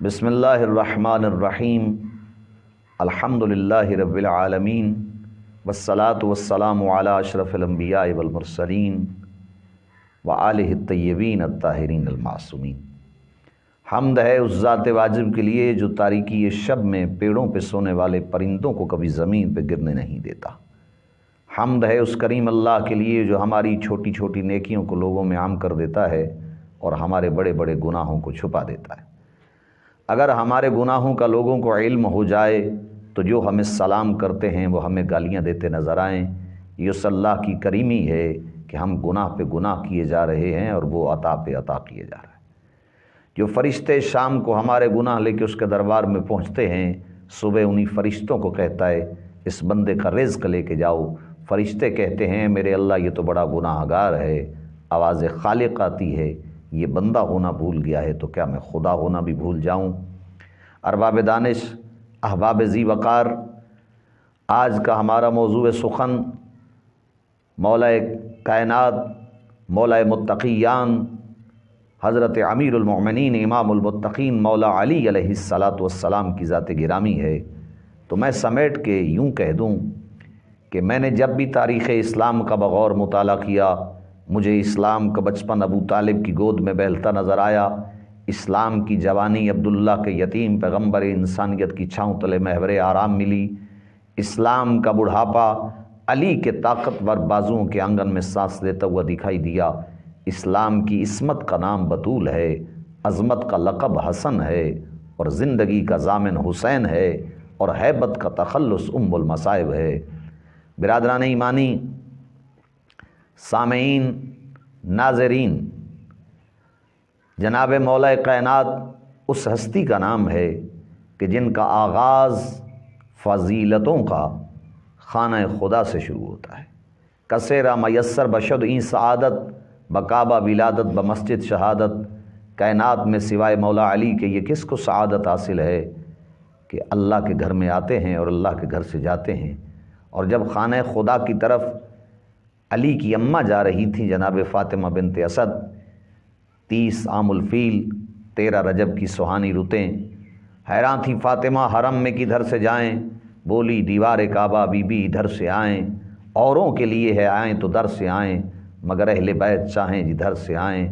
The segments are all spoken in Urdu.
بسم اللہ الرحمن الرحیم الحمدللہ رب العالمین والصلاة والسلام علی اشرف الانبیاء والمرسلین وآلہ الطیبین الطاہرین المعصومین۔ حمد ہے اس ذات واجب کے لیے جو تاریکی شب میں پیڑوں پہ سونے والے پرندوں کو کبھی زمین پہ گرنے نہیں دیتا۔ حمد ہے اس کریم اللہ کے لیے جو ہماری چھوٹی چھوٹی نیکیوں کو لوگوں میں عام کر دیتا ہے اور ہمارے بڑے بڑے گناہوں کو چھپا دیتا ہے۔ اگر ہمارے گناہوں کا لوگوں کو علم ہو جائے تو جو ہمیں سلام کرتے ہیں وہ ہمیں گالیاں دیتے نظر آئیں، یہ اس اللہ کی کریمی ہے کہ ہم گناہ پہ گناہ کیے جا رہے ہیں اور وہ عطا پہ عطا کیے جا رہے ہیں۔ جو فرشتے شام کو ہمارے گناہ لے کے اس کے دربار میں پہنچتے ہیں، صبح انہی فرشتوں کو کہتا ہے اس بندے کا رزق لے کے جاؤ۔ فرشتے کہتے ہیں میرے اللہ یہ تو بڑا گناہ گار ہے، آواز خالق آتی ہے یہ بندہ ہونا بھول گیا ہے تو کیا میں خدا ہونا بھی بھول جاؤں؟ ارباب دانش، احباب ذی وقار، آج کا ہمارا موضوع سخن مولا کائنات، مولا متقیان، حضرت امیر المؤمنین امام المتقین مولا علی علیہ السلام کی ذات گرامی ہے۔ تو میں سمیٹ کے یوں کہہ دوں کہ میں نے جب بھی تاریخ اسلام کا بغور مطالعہ کیا، مجھے اسلام کا بچپن ابو طالب کی گود میں بہلتا نظر آیا، اسلام کی جوانی عبداللہ کے یتیم پیغمبر انسانیت کی چھاؤں تلے محور آرام ملی، اسلام کا بڑھاپا علی کے طاقتور بازوؤں کے آنگن میں سانس لیتا ہوا دکھائی دیا، اسلام کی عصمت کا نام بطول ہے، عظمت کا لقب حسن ہے، اور زندگی کا ضامن حسین ہے، اور ہیبت کا تخلص ام المصائب ہے۔ برادران ایمانی، سامعین، ناظرین، جناب مولا کائنات اس ہستی کا نام ہے کہ جن کا آغاز فضیلتوں کا خانہ خدا سے شروع ہوتا ہے۔ کسیرا میسر بشد این سعادت بکعبہ ولادت بمسجد شہادت، کائنات میں سوائے مولا علی کے یہ کس کو سعادت حاصل ہے کہ اللہ کے گھر میں آتے ہیں اور اللہ کے گھر سے جاتے ہیں۔ اور جب خانہ خدا کی طرف علی کی اماں جا رہی تھی جناب فاطمہ بنت اسد، 30 عام الفیل، 13 رجب کی سہانی رتیں، حیران تھی فاطمہ حرم میں کدھر سے جائیں، بولی دیوار کعبہ بی بی ادھر سے آئیں، اوروں کے لیے ہے آئیں تو در سے آئیں، مگر اہل بیت چاہیں جدھر سے آئیں۔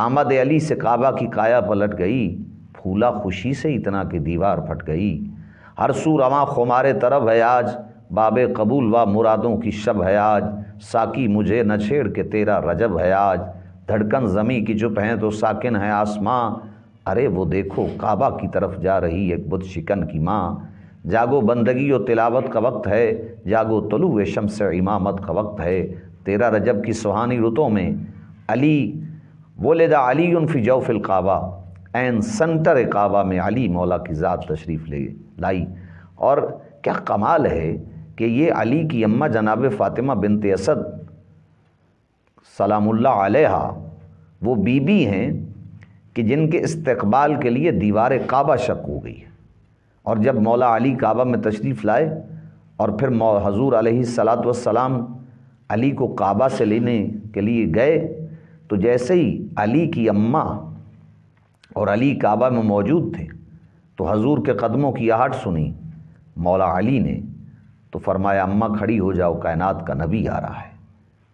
آمد علی سے کعبہ کی کایا پلٹ گئی، پھولا خوشی سے اتنا کہ دیوار پھٹ گئی۔ ہر سو رواں خمارے طرب ہے آج، باب قبول و مرادوں کی شب ہے آج، ساکی مجھے نہ چھیڑ کے تیرا رجب ہے آج، دھڑکن زمیں کی چپ ہیں تو ساکن ہے آسماں، ارے وہ دیکھو کعبہ کی طرف جا رہی ایک بت شکن کی ماں۔ جاگو بندگی و تلاوت کا وقت ہے، جاگو طلوع شمس امامت کا وقت ہے۔ 13 رجب کی سہانی رتوں میں علی ولد علی فی جوف الکعبہ، عین سنٹر کعبہ میں علی مولا کی ذات تشریف لے لائی۔ اور کیا کمال ہے کہ یہ علی کی اماں جناب فاطمہ بنت اسد سلام اللہ علیہا وہ بی بی ہیں کہ جن کے استقبال کے لیے دیوار کعبہ شق ہو گئی، اور جب مولا علی کعبہ میں تشریف لائے اور پھر حضور علیہ السلام علی کو کعبہ سے لینے کے لیے گئے، تو جیسے ہی علی کی اماں اور علی کعبہ میں موجود تھے تو حضور کے قدموں کی آہٹ سنی مولا علی نے، تو فرمایا اماں کھڑی ہو جاؤ، کائنات کا نبی آ رہا ہے۔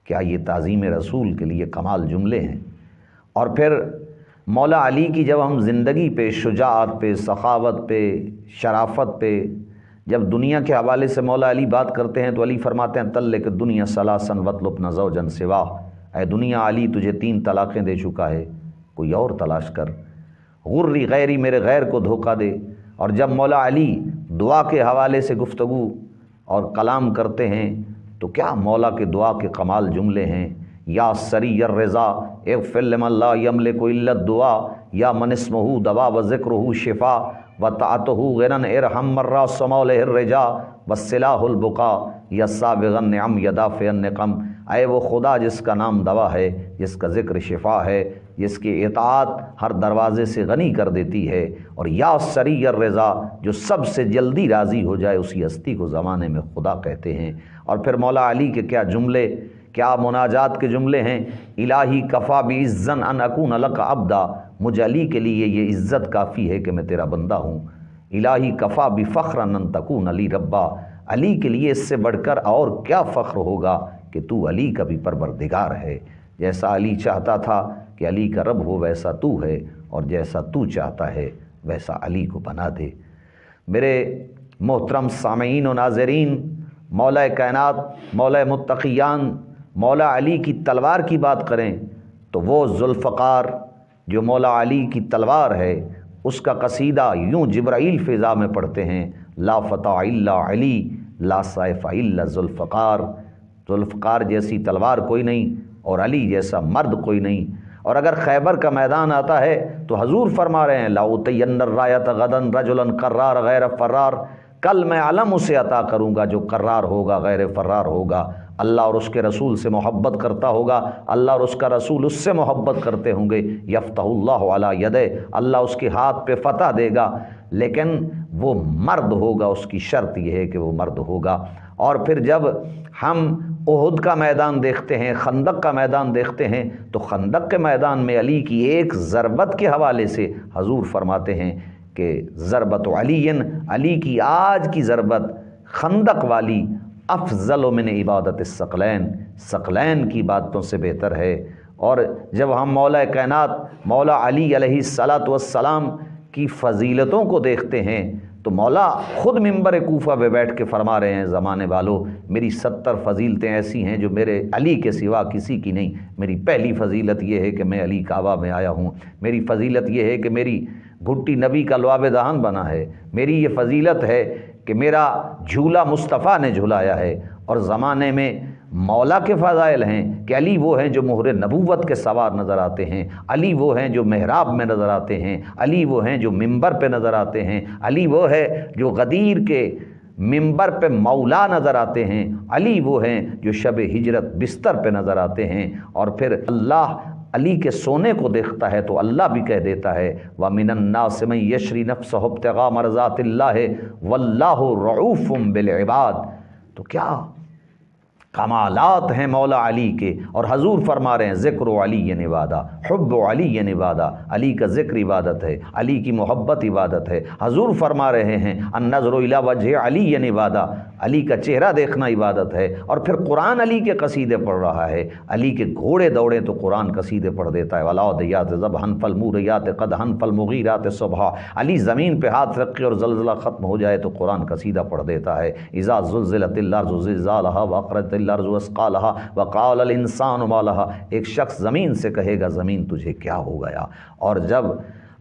کیا یہ تعظیم رسول کے لیے کمال جملے ہیں؟ اور پھر مولا علی کی جب ہم زندگی پہ، شجاعت پہ، سخاوت پہ، شرافت پہ، جب دنیا کے حوالے سے مولا علی بات کرتے ہیں تو علی فرماتے ہیں طلق دنیا ثلاثا واطلب نہ زوجا سوا، اے دنیا علی تجھے 3 طلاقیں دے چکا ہے، کوئی اور تلاش کر، غری غیری میرے غیر کو دھوکہ دے۔ اور جب مولا علی دعا کے حوالے سے گفتگو اور کلام کرتے ہیں تو کیا مولا کے دعا کے کمال جملے ہیں۔ یا سری الرضا اغفر لمن لا یملک الا الدعاء، یا من اسمہ دوا و ذکرہ شفا و طاعتہ غنى ارحم من راس موله الرجا والسلاح البقاء یا سابغ النعم یدافع النقم، اے وہ خدا جس کا نام دوا ہے، جس کا ذکر شفا ہے، جس کی اطاعت ہر دروازے سے غنی کر دیتی ہے، اور یا سری الرضا جو سب سے جلدی راضی ہو جائے اسی ہستی کو زمانے میں خدا کہتے ہیں۔ اور پھر مولا علی کے کیا جملے، کیا مناجات کے جملے ہیں۔ الہی کفا بعزن ان اکون لک عبدا مجھ علی کے لیے یہ عزت کافی ہے کہ میں تیرا بندہ ہوں۔ الہی کفا بفخرا ان تکون علی ربا، علی کے لیے اس سے بڑھ کر اور کیا فخر ہوگا کہ تو علی کا بھی پروردگار ہے۔ جیسا علی چاہتا تھا کہ علی کا رب ہو ویسا تو ہے، اور جیسا تو چاہتا ہے ویسا علی کو بنا دے۔ میرے محترم سامعین و ناظرین، مولا کائنات، مولا متقیان، مولا علی کی تلوار کی بات کریں تو وہ ذوالفقار جو مولا علی کی تلوار ہے، اس کا قصیدہ یوں جبرائیل فضا میں پڑھتے ہیں، لا فتح الا علی لا سیف الا ذوالفقار، ذوالفقار جیسی تلوار کوئی نہیں اور علی جیسا مرد کوئی نہیں۔ اور اگر خیبر کا میدان آتا ہے تو حضور فرما رہے ہیں لاؤتین الرایۃ غدا رجلا قرار غیر فرار، کل میں علم اسے عطا کروں گا جو قرار ہوگا غیر فرار ہوگا، اللہ اور اس کے رسول سے محبت کرتا ہوگا، اللہ اور اس کا رسول اس سے محبت کرتے ہوں گے، یفتح اللہ علی یدہ، اللہ اس کے ہاتھ پہ فتح دے گا، لیکن وہ مرد ہوگا، اس کی شرط یہ ہے کہ وہ مرد ہوگا۔ اور پھر جب ہم احد کا میدان دیکھتے ہیں، خندق کا میدان دیکھتے ہیں، تو خندق کے میدان میں علی کی ایک ضربت کے حوالے سے حضور فرماتے ہیں کہ ضربت علی، علی کی آج کی ضربت خندق والی افضل من عبادت الثقلین، ثقلین کی عبادتوں سے بہتر ہے۔ اور جب ہم مولا کائنات مولا علی علیہ الصلاۃ والسلام کی فضیلتوں کو دیکھتے ہیں تو مولا خود منبر کوفہ پہ بیٹھ کے فرما رہے ہیں زمانے والوں، میری 70 فضیلتیں ایسی ہیں جو میرے علی کے سوا کسی کی نہیں۔ میری پہلی فضیلت یہ ہے کہ میں علی کعبہ میں آیا ہوں، میری فضیلت یہ ہے کہ میری گھٹی نبی کا لعاب دہن بنا ہے، میری یہ فضیلت ہے کہ میرا جھولا مصطفیٰ نے جھلایا ہے۔ اور زمانے میں مولا کے فضائل ہیں کہ علی وہ ہیں جو مہر نبوت کے سوار نظر آتے ہیں، علی وہ ہیں جو محراب میں نظر آتے ہیں، علی وہ ہیں جو منبر پہ نظر آتے ہیں، علی وہ ہے جو غدیر کے منبر پہ مولا نظر آتے ہیں، علی وہ ہیں جو شب ہجرت بستر پہ نظر آتے ہیں۔ اور پھر اللہ علی کے سونے کو دیکھتا ہے تو اللہ بھی کہہ دیتا ہے وَمِنَ النَّاسِ مَن يَشْرِي نَفْسَهُ ابْتِغَاءَ مَرْضَاتِ اللَّهِ وَاللَّهُ رَءُوفٌ بِالْعِبَادِ۔ تو کیا کمالات ہیں مولا علی کے، اور حضور فرما رہے ہیں ذکر علی عبادہ، حب علی عبادہ، علی کا ذکر عبادت ہے، علی کی محبت عبادت ہے۔ حضور فرما رہے ہیں النظر الی وجہ علی عبادہ، علی کا چہرہ دیکھنا عبادت ہے۔ اور پھر قرآن علی کے قصیدے پڑھ رہا ہے، علی کے گھوڑے دوڑے تو قرآن قصیدے پڑھ دیتا ہے، والعادیات ضبحا فالموریات قدحا فالمغیرات صبحا، علی زمین پہ ہاتھ رکھے اور زلزلہ ختم ہو جائے تو قرآن قصیدہ پڑھ دیتا ہے، اذا زلزلت الارض زلزالہا واخرجت الارض اثقالہا وقال الانسان ما لہا، ایک شخص زمین سے کہے گا زمین تجھے کیا ہو گیا۔ اور جب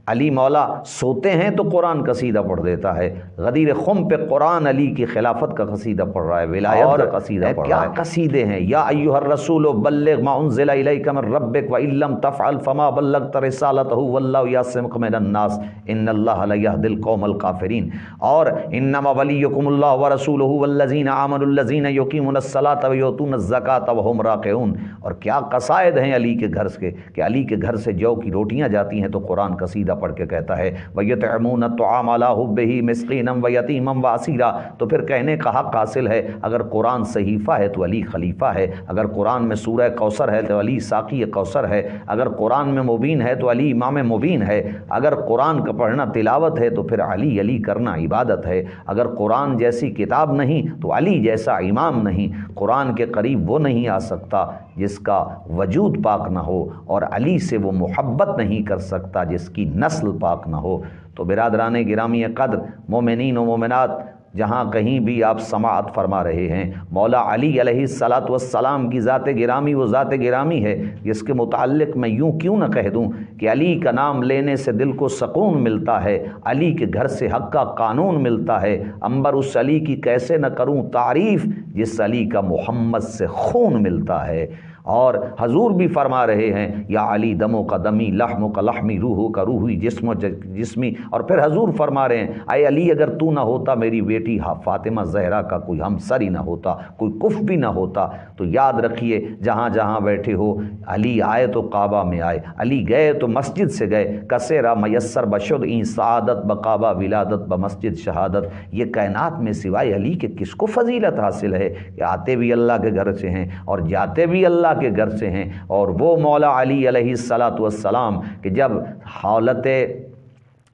علی مولا سوتے ہیں تو قرآن قصیدہ پڑھ دیتا ہے، غدیر خم پہ قرآن علی کی خلافت کا قصیدہ پڑھ رہا ہے، ولایت کا قصیدہ پڑھ رہا ہے۔ کیا قصیدے ہیں، یا ایھا الرسول بلغ ما انزل الیک من ربک وان لم تفعل فما بلغت رسالتہ واللہ یعصمک من الناس ان اللہ لا یہدی القوم الکافرین، اور انما ولیکم اللہ ورسولہ والذین آمنوا الذین یقیمون الصلاۃ ویؤتون الزکاۃ وہم راکعون۔ اور کیا قصائد ہیں علی کے گھر کے، کہ علی کے گھر سے جو کی روٹیاں جاتی ہیں تو قرآن قصیدہ پڑھ کے کہتا ہے وَيُطْعِمُونَ الطَّعَامَ عَلَىٰ حُبِّهِ مِسْكِينًا وَيَتِيمًا وَأَسِيرًا۔ تو پھر کہنے کا حق حاصل ہے، اگر قرآن صحیفہ ہے تو علی خلیفہ ہے، اگر قرآن میں سورہ کوثر ہے تو علی ساقی کوثر ہے، اگر قرآن میں مبین ہے تو علی امام مبین ہے، اگر قرآن کا پڑھنا تلاوت ہے تو پھر علی علی کرنا عبادت ہے، اگر قرآن جیسی کتاب نہیں تو علی جیسا امام نہیں۔ قرآن کے قریب وہ نہیں آ سکتا جس کا وجود پاک نہ ہو، اور علی سے وہ محبت نہیں کر سکتا جس کی نسل پاک نہ ہو۔ تو برادران گرامی قدر، مومنین و مومنات، جہاں کہیں بھی آپ سماعت فرما رہے ہیں، مولا علی علیہ الصلاۃ والسلام کی ذات گرامی وہ ذات گرامی ہے جس کے متعلق میں یوں کیوں نہ کہہ دوں کہ علی کا نام لینے سے دل کو سکون ملتا ہے، علی کے گھر سے حق کا قانون ملتا ہے، عنبر اس علی کی کیسے نہ کروں تعریف جس علی کا محمد سے خون ملتا ہے۔ اور حضور بھی فرما رہے ہیں یا علی دموں کا دمی لحموں کا لحمی روحوں کا روحی جسم و جسمی۔ اور پھر حضور فرما رہے ہیں اے علی اگر تو نہ ہوتا میری بیٹی فاطمہ زہرا کا کوئی ہمسر ہی نہ ہوتا، کوئی کف بھی نہ ہوتا۔ تو یاد رکھیے جہاں جہاں بیٹھے ہو، علی آئے تو کعبہ میں آئے، علی گئے تو مسجد سے گئے، کسیرا میسر بشد این سعادت بکعبہ ولادت بمسجد شہادت۔ یہ کائنات میں سوائے علی کے کس کو فضیلت حاصل ہے کہ آتے بھی اللہ کے گھر سے ہیں اور جاتے بھی اللہ انبیاء کے گھر سے ہیں، اور وہ مولا علی علیہ الصلاۃ والسلام کہ جب حالت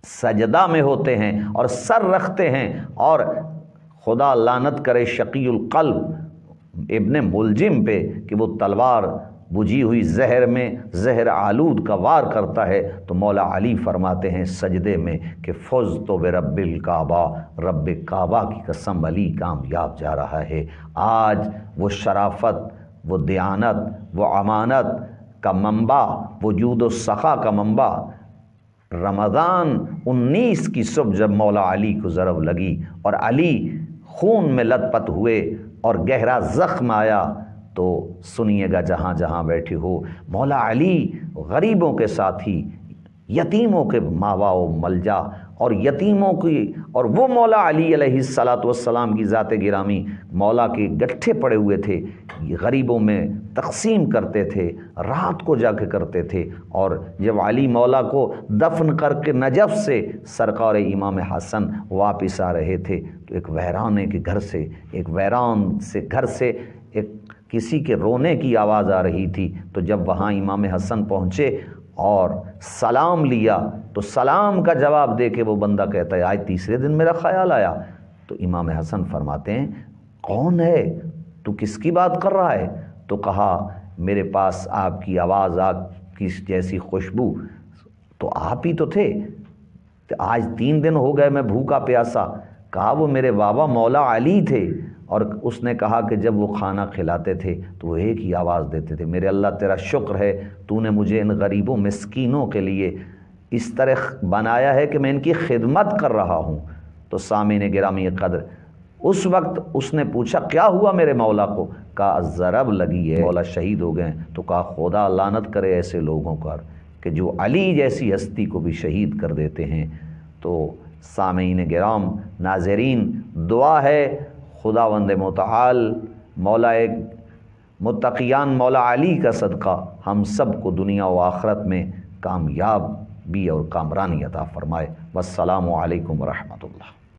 سجدہ میں ہوتے ہیں اور سر رکھتے ہیں، اور خدا لعنت کرے شقی القلب ابن ملجم پہ کہ وہ تلوار بجھی ہوئی زہر میں زہر آلود کا وار کرتا ہے، تو مولا علی فرماتے ہیں سجدے میں کہ فزت برب الکعبہ، رب کعبہ کی قسم علی کامیاب جا رہا ہے۔ آج وہ شرافت، وہ دیانت، وہ امانت کا منبع، وجود و سخا کا منبع، رمضان 19 کی صبح جب مولا علی کو ضرب لگی اور علی خون میں لت پت ہوئے اور گہرا زخم آیا، تو سنیے گا جہاں جہاں بیٹھے ہو، مولا علی غریبوں کے ساتھی، یتیموں کے ماوا و ملجا، اور یتیموں کی، اور وہ مولا علی علیہ الصلاۃ والسلام کی ذات گرامی مولا کے گٹھے پڑے ہوئے تھے، غریبوں میں تقسیم کرتے تھے، رات کو جا کے کرتے تھے۔ اور جب علی مولا کو دفن کر کے نجف سے سرکار امام حسن واپس آ رہے تھے، تو ایک ویرانے کے گھر سے، ایک ویران سے گھر سے ایک کسی کے رونے کی آواز آ رہی تھی۔ تو جب وہاں امام حسن پہنچے اور سلام لیا، تو سلام کا جواب دے کے وہ بندہ کہتا ہے آج تیسرے دن میرا خیال آیا۔ تو امام حسن فرماتے ہیں کون ہے تو، کس کی بات کر رہا ہے؟ تو کہا میرے پاس آپ کی آواز، آپ کی جیسی خوشبو، تو آپ ہی تو تھے، تو آج 3 دن ہو گئے میں بھوکا پیاسا۔ کہا وہ میرے بابا مولا علی تھے، اور اس نے کہا کہ جب وہ کھانا کھلاتے تھے تو وہ ایک ہی آواز دیتے تھے، میرے اللہ تیرا شکر ہے تو نے مجھے ان غریبوں مسکینوں کے لیے اس طرح بنایا ہے کہ میں ان کی خدمت کر رہا ہوں۔ تو سامعین گرامی قدر، اس وقت اس نے پوچھا کیا ہوا میرے مولا کو؟ کہا ضرب لگی ہے، مولا شہید ہو گئے۔ تو کہا خدا لعنت کرے ایسے لوگوں پر کہ جو علی جیسی ہستی کو بھی شہید کر دیتے ہیں۔ تو سامعین گرام، ناظرین، دعا ہے خداوند متعال مولا متقیان مولا علی کا صدقہ ہم سب کو دنیا و آخرت میں کامیابی اور کامرانی عطا فرمائے۔ والسلام علیکم ورحمۃ اللہ۔